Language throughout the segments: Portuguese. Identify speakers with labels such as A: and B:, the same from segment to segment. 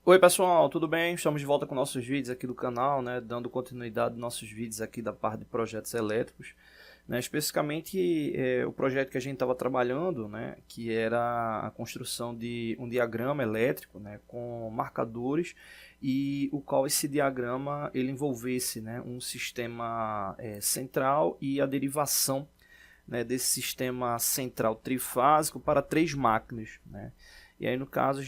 A: Oi pessoal, tudo bem? Estamos de volta com nossos vídeos aqui do canal, né? Dando continuidade aos nossos vídeos aqui da parte de projetos elétricos, né? Especificamente o projeto que a gente estava trabalhando, né? Que era a construção de um diagrama elétrico, né? Com marcadores e o qual esse diagrama ele envolvesse, né? Um sistema central e a derivação, né? Desse sistema central trifásico para três máquinas, né? E aí no caso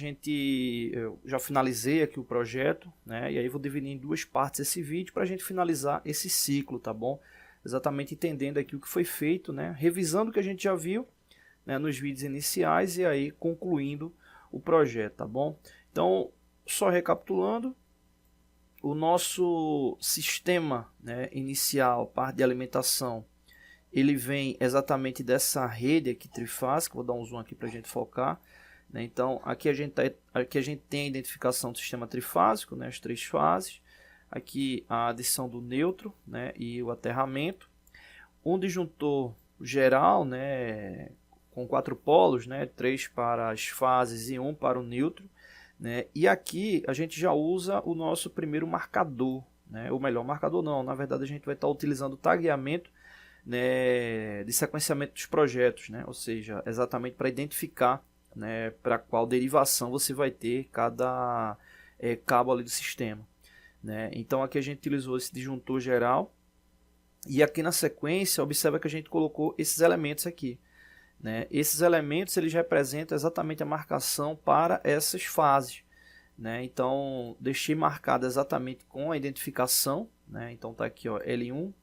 A: eu já finalizei aqui o projeto, né? E aí vou dividir em duas partes esse vídeo para a gente finalizar esse ciclo, tá bom? Exatamente entendendo aqui o que foi feito, né? Revisando o que a gente já viu, né, nos vídeos iniciais e aí concluindo o projeto, tá bom? Então, só recapitulando, o nosso sistema, né, inicial, parte de alimentação, ele vem exatamente dessa rede aqui trifásica. Vou dar um zoom aqui para a gente focar. Então, aqui a gente tem a identificação do sistema trifásico, né, as três fases. Aqui a adição do neutro, né, e o aterramento. Um disjuntor geral, né, com 4 polos, né, 3 para as fases e 1 para o neutro. Né, e aqui a gente já usa o nosso primeiro marcador. Né, ou melhor, marcador não, na verdade a gente vai estar utilizando o tagueamento, né, de sequenciamento dos projetos, né, ou seja, exatamente para identificar, né, para qual derivação você vai ter cada cabo ali do sistema, né? Então aqui a gente utilizou esse disjuntor geral e aqui na sequência observa que a gente colocou esses elementos aqui, né? Esses elementos eles representam exatamente a marcação para essas fases, né? Então deixei marcado exatamente com a identificação, né? Então tá aqui, ó, L1,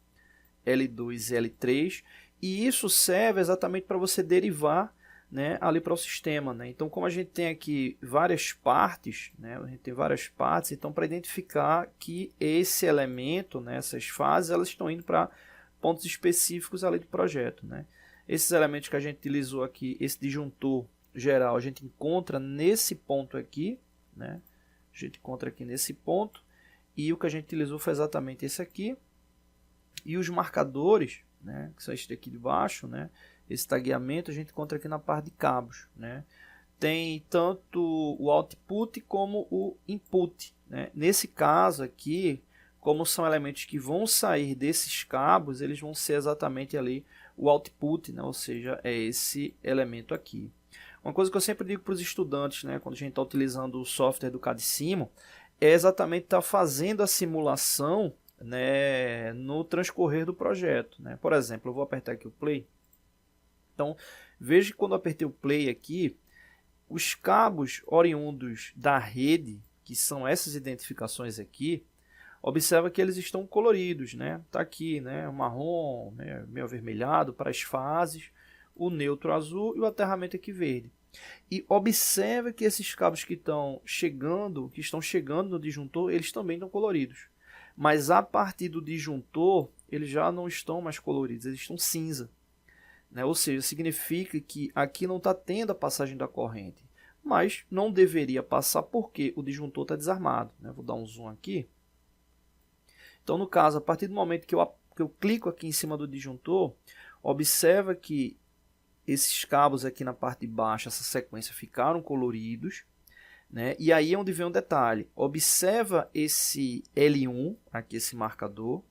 A: L2 e L3, e isso serve exatamente para você derivar, né, ali para o sistema, né? Então, como a gente tem aqui várias partes, né, a gente tem várias partes, então para identificar que esse elemento, né, essas fases, elas estão indo para pontos específicos ali do projeto, né? Esses elementos que a gente utilizou aqui, esse disjuntor geral, a gente encontra nesse ponto aqui, né? A gente encontra aqui nesse ponto, e o que a gente utilizou foi exatamente esse aqui. E os marcadores, né, que são este aqui de baixo, né, esse tagueamento a gente encontra aqui na parte de cabos, né. Tem tanto o output como o input, né. Nesse caso aqui, como são elementos que vão sair desses cabos, eles vão ser exatamente ali o output, né, ou seja, é esse elemento aqui. Uma coisa que eu sempre digo para os estudantes, né, quando a gente está utilizando o software do Cadicimo, é exatamente estar fazendo a simulação, né, no transcorrer do projeto, né? Por exemplo, eu vou apertar aqui o play. Então, veja que quando eu apertei o play aqui, os cabos oriundos da rede, que são essas identificações aqui, observa que eles estão coloridos, né? Tá aqui, né, o marrom, né, meio avermelhado para as fases, o neutro azul e o aterramento aqui verde. E observa que esses cabos que estão chegando no disjuntor, eles também estão coloridos. Mas a partir do disjuntor, eles já não estão mais coloridos, eles estão cinza, né? Ou seja, significa que aqui não está tendo a passagem da corrente. Mas não deveria passar porque o disjuntor está desarmado, né? Vou dar um zoom aqui. Então, no caso, a partir do momento que eu clico aqui em cima do disjuntor, observa que esses cabos aqui na parte de baixo, essa sequência, ficaram coloridos. Né? E aí é onde vem um detalhe. Observa esse L1, aqui esse marcador,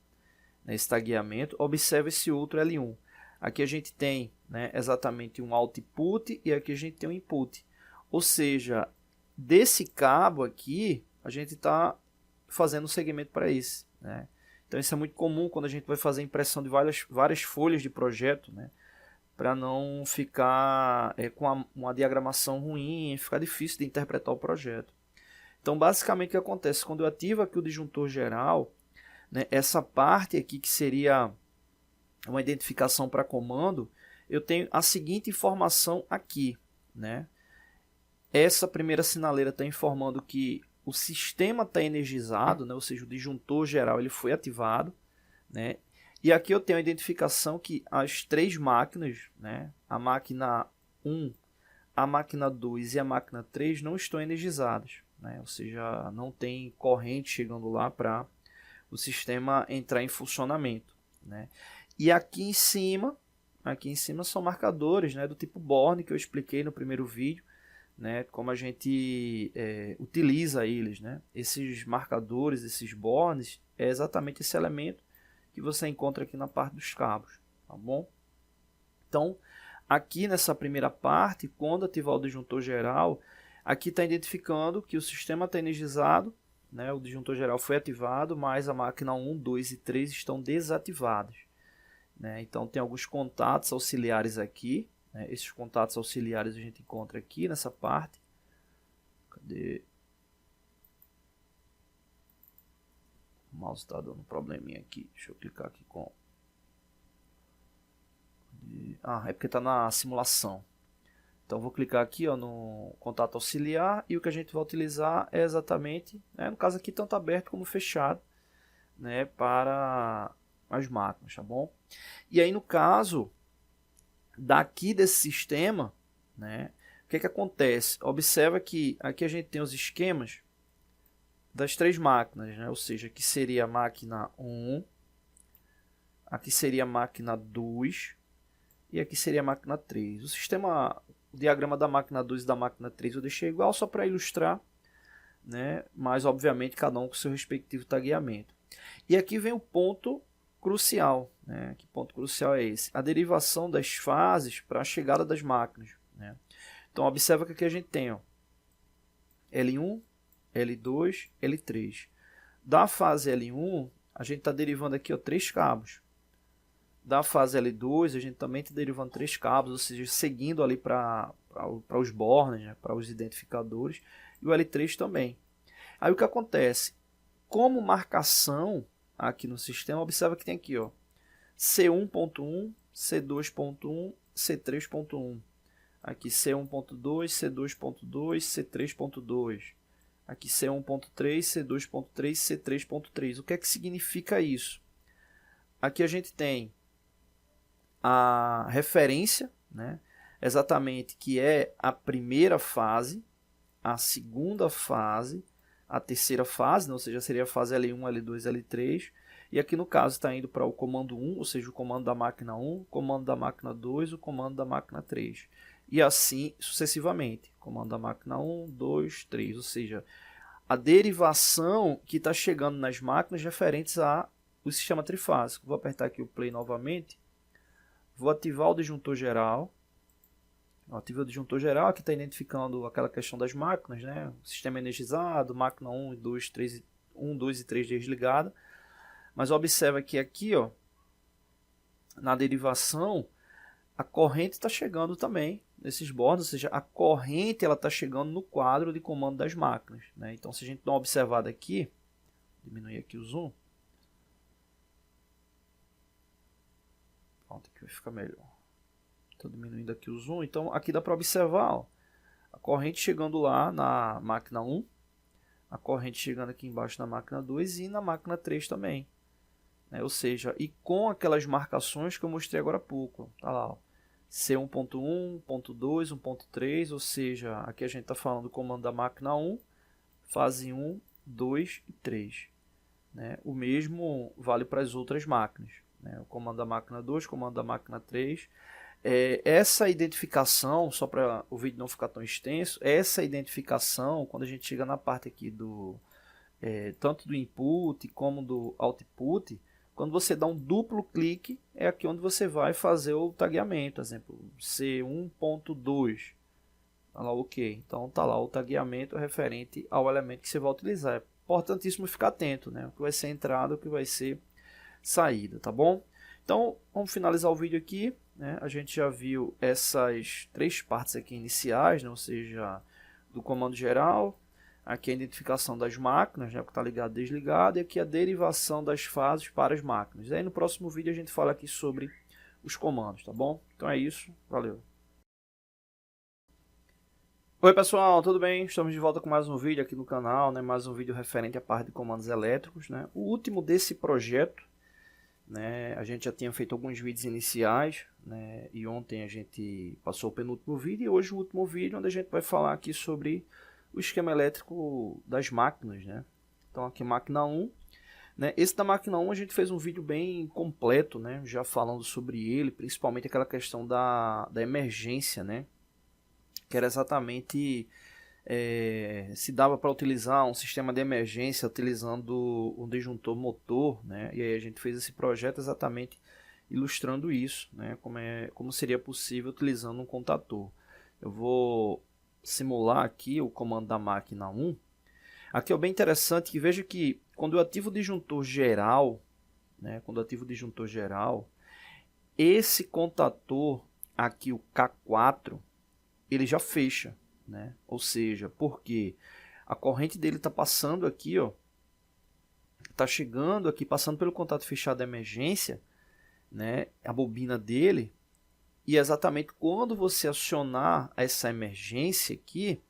A: né, esse tagueamento. Observa esse outro L1. Aqui a gente tem, né, exatamente um output e aqui a gente tem um input. Ou seja, desse cabo aqui, a gente está fazendo um segmento para esse. Né? Então isso é muito comum quando a gente vai fazer impressão de várias folhas de projeto, né? Para não ficar com uma diagramação ruim, ficar difícil de interpretar o projeto. Então, basicamente, o que acontece? Quando eu ativo aqui o disjuntor geral, né, essa parte aqui que seria uma identificação para comando, eu tenho a seguinte informação aqui. Né? Essa primeira sinaleira está informando que o sistema está energizado, né, ou seja, o disjuntor geral ele foi ativado, né? E aqui eu tenho a identificação que as três máquinas, né, a máquina 1, a máquina 2 e a máquina 3 não estão energizadas, né, ou seja, não tem corrente chegando lá para o sistema entrar em funcionamento. Né. E aqui em cima são marcadores, né, do tipo Born, que eu expliquei no primeiro vídeo, né, como a gente utiliza eles, né? Esses marcadores, esses bornes, é exatamente esse elemento que você encontra aqui na parte dos cabos, tá bom? Então, aqui nessa primeira parte, quando ativar o disjuntor geral, aqui está identificando que o sistema está energizado, né? O disjuntor geral foi ativado, mas a máquina 1, 2 e 3 estão desativadas, né? Então, tem alguns contatos auxiliares aqui, né? Esses contatos auxiliares a gente encontra aqui nessa parte. Cadê? O mouse está dando um probleminha aqui. Deixa eu clicar aqui com... é porque está na simulação. Então, vou clicar aqui, ó, no contato auxiliar, e o que a gente vai utilizar é exatamente, né, no caso aqui, tanto aberto como fechado, né, para as máquinas, tá bom? E aí, no caso daqui desse sistema, né, o que acontece? Observa que aqui a gente tem os esquemas das três máquinas, né, ou seja, aqui seria a máquina 1, aqui seria a máquina 2 e aqui seria a máquina 3. O diagrama da máquina 2 e da máquina 3 eu deixei igual só para ilustrar, né? Mas obviamente cada um com seu respectivo tagueamento. E aqui vem o ponto crucial, né? Que ponto crucial é esse? A derivação das fases para a chegada das máquinas, né? Então observa que aqui a gente tem, ó, L1, L2, L3. Da fase L1 a gente está derivando aqui, ó, 3 cabos. Da fase L2, a gente também está derivando 3 cabos, ou seja, seguindo ali para os bornes, né, para os identificadores, e o L3 também. Aí o que acontece? Como marcação aqui no sistema, observa que tem aqui, ó, C1.1, C2.1, C3.1. Aqui C1.2, C2.2, C3.2. Aqui C1.3, C2.3, C3.3. O que é que significa isso? Aqui a gente tem a referência, né, exatamente, que é a primeira fase, a segunda fase, a terceira fase, né, ou seja, seria a fase L1, L2, L3, e aqui no caso está indo para o comando 1, ou seja, o comando da máquina 1, o comando da máquina 2, o comando da máquina 3, e assim sucessivamente, comando da máquina 1, 2, 3, ou seja, a derivação que está chegando nas máquinas referentes ao sistema trifásico. Vou apertar aqui o play novamente. Vou ativar o disjuntor geral. Ativa o disjuntor geral, que está identificando aquela questão das máquinas, né? Sistema energizado, máquina 1, 2, 3, 1, 2 e 3 desligada. Mas observa que aqui, ó, na derivação, a corrente está chegando também nesses bordos, ou seja, a corrente está chegando no quadro de comando das máquinas, né? Então, se a gente dá uma observada aqui, diminuir aqui o zoom, pronto, aqui vai ficar melhor. Estou diminuindo aqui o zoom. Então, aqui dá para observar, ó, a corrente chegando lá na máquina 1, a corrente chegando aqui embaixo na máquina 2 e na máquina 3 também, né? Ou seja, e com aquelas marcações que eu mostrei agora há pouco. Tá lá, ó, C1.1, 1.2, 1.3, ou seja, aqui a gente está falando do comando da máquina 1, fase 1, 2 e 3. Né? O mesmo vale para as outras máquinas, né? O comando da máquina 2, comando da máquina 3. Essa identificação, só para o vídeo não ficar tão extenso, essa identificação, quando a gente chega na parte aqui tanto do input como do output, quando você dá um duplo clique, é aqui onde você vai fazer o tagueamento. Por exemplo, C1.2. Tá lá, ok. Então tá lá o tagueamento referente ao elemento que você vai utilizar. É importantíssimo ficar atento, né? O que vai ser entrada, o que vai ser saída, tá bom? Então vamos finalizar o vídeo aqui, né? A gente já viu essas 3 partes aqui iniciais, né? Ou seja, do comando geral. Aqui a identificação das máquinas, né, que está ligado e desligado, e aqui a derivação das fases para as máquinas. Aí no próximo vídeo a gente fala aqui sobre os comandos, tá bom? Então é isso, valeu! Oi pessoal, tudo bem? Estamos de volta com mais um vídeo aqui no canal, né? Mais um vídeo referente à parte de comandos elétricos, né? O último desse projeto, né? A gente já tinha feito alguns vídeos iniciais, né? E ontem a gente passou o penúltimo vídeo e hoje o último vídeo, onde a gente vai falar aqui sobre o esquema elétrico das máquinas, né? Então aqui máquina 1, né? Esse da máquina 1 a gente fez um vídeo bem completo, né? Já falando sobre ele, principalmente aquela questão da emergência, né? que era exatamente se dava para utilizar um sistema de emergência utilizando um disjuntor motor, né? E aí a gente fez esse projeto exatamente ilustrando isso, né? Como seria possível utilizando um contator. Eu vou simular aqui o comando da máquina 1. Aqui é bem interessante que veja que quando eu ativo o disjuntor geral, né? Quando eu ativo o disjuntor geral, esse contator aqui, o K4, ele já fecha, né? Ou seja, porque a corrente dele está passando aqui, ó, está chegando aqui, passando pelo contato fechado de emergência, né? A bobina dele, e exatamente quando você acionar essa emergência aqui,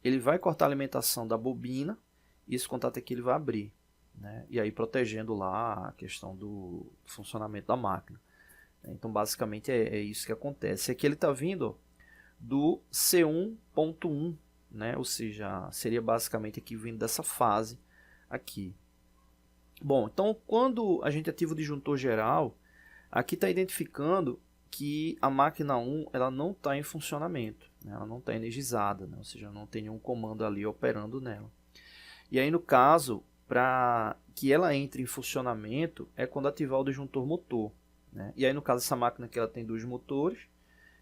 A: ele vai cortar a alimentação da bobina e esse contato aqui ele vai abrir, né? E aí protegendo lá a questão do funcionamento da máquina. Então basicamente é isso que acontece. Aqui ele está vindo, ó, do C1.1, né? Ou seja, seria basicamente aqui vindo dessa fase aqui. Bom, então quando a gente ativa o disjuntor geral, aqui está identificando que a máquina 1 ela não está em funcionamento, né? Ela não está energizada, né? Ou seja, não tem nenhum comando ali operando nela. E aí no caso, para que ela entre em funcionamento, é quando ativar o disjuntor motor, né? E aí no caso essa máquina aqui ela tem dois motores,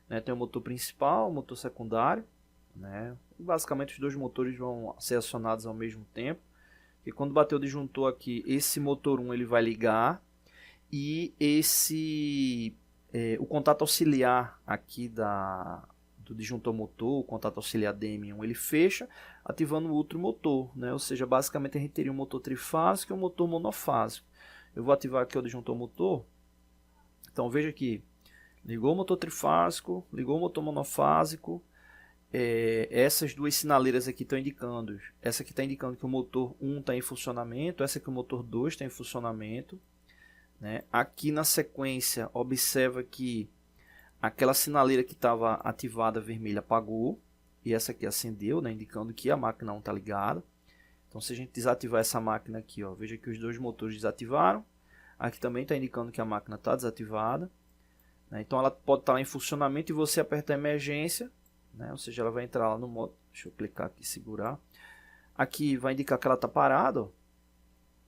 A: né? Tem o motor principal, o motor secundário, né? E basicamente os dois motores vão ser acionados ao mesmo tempo. E quando bater o disjuntor aqui, esse motor 1 ele vai ligar e o contato auxiliar aqui do disjuntor motor, o contato auxiliar DM1, ele fecha, ativando o outro motor, né? Ou seja, basicamente a gente teria um motor trifásico e um motor monofásico. Eu vou ativar aqui o disjuntor motor. Então veja aqui, ligou o motor trifásico, ligou o motor monofásico. Essas duas sinaleiras aqui estão indicando. Essa aqui está indicando que o motor 1 está em funcionamento, essa aqui o motor 2 está em funcionamento, né? Aqui na sequência, observa que aquela sinaleira que estava ativada vermelha apagou e essa aqui acendeu, né? Indicando que a máquina 1 está ligada. Então se a gente desativar essa máquina aqui, ó, veja que os dois motores desativaram. Aqui também está indicando que a máquina está desativada, né? Então ela pode estar lá em funcionamento e você apertar a emergência, né? Ou seja, ela vai entrar lá no modo. Deixa eu clicar aqui e segurar. Aqui vai indicar que ela está parada, ó,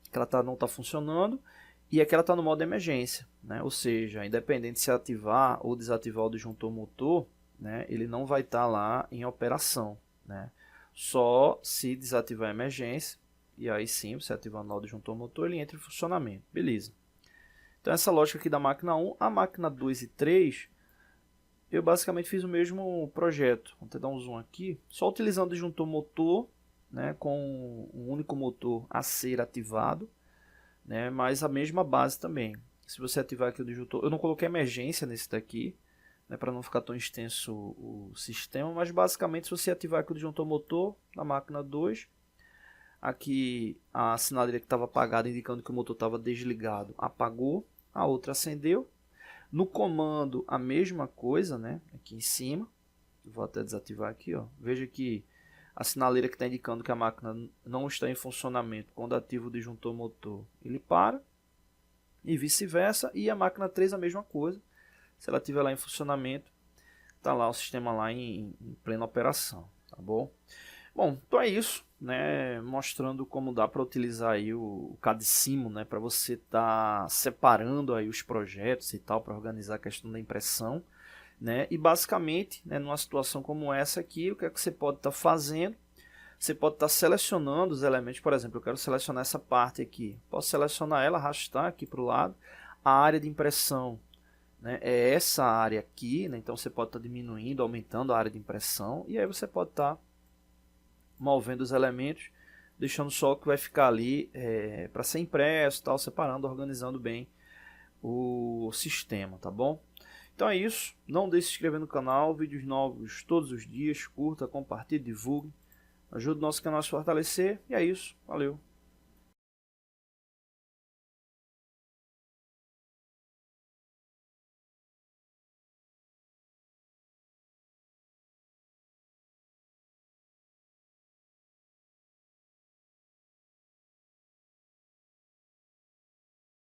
A: que ela não está funcionando. E aqui ela está no modo de emergência, né? Ou seja, independente se ativar ou desativar o disjuntor motor, né? Ele não vai estar lá em operação, né? Só se desativar a emergência, e aí sim, você ativando o disjuntor motor, ele entra em funcionamento. Beleza. Então essa lógica aqui da máquina 1, a máquina 2 e 3, eu basicamente fiz o mesmo projeto. Vou tentar dar um zoom aqui, só utilizando o disjuntor motor, né? Com um único motor a ser ativado, né, mas a mesma base também. Se você ativar aqui o disjuntor, eu não coloquei emergência nesse daqui, né, para não ficar tão extenso o sistema, mas basicamente se você ativar aqui o disjuntor motor na máquina 2, aqui a sinaleira que estava apagada indicando que o motor estava desligado apagou, a outra acendeu. No comando a mesma coisa, né, aqui em cima, vou até desativar aqui, ó. Veja que a sinaleira que está indicando que a máquina não está em funcionamento, quando ativa o disjuntor motor, ele para. E vice-versa. E a máquina 3 a mesma coisa. Se ela estiver lá em funcionamento, está lá o sistema lá em plena operação. Tá bom? Bom, então é isso, né? Mostrando como dá para utilizar aí o Cadecimo, né? Para você estar separando aí os projetos e tal, para organizar a questão da impressão. Né? E basicamente, né, numa situação como essa aqui, o que é que você pode estar fazendo? Você pode estar selecionando os elementos. Por exemplo, eu quero selecionar essa parte aqui. Posso selecionar ela, arrastar aqui para o lado. A área de impressão, né, é essa área aqui, né? Então você pode estar diminuindo, aumentando a área de impressão. E aí você pode estar movendo os elementos, deixando só o que vai ficar ali para ser impresso, tal, separando, organizando bem o sistema, tá bom? Então é isso, não deixe de se inscrever no canal, vídeos novos todos os dias, curta, compartilhe, divulgue, ajude o nosso canal a se fortalecer, e é isso, valeu!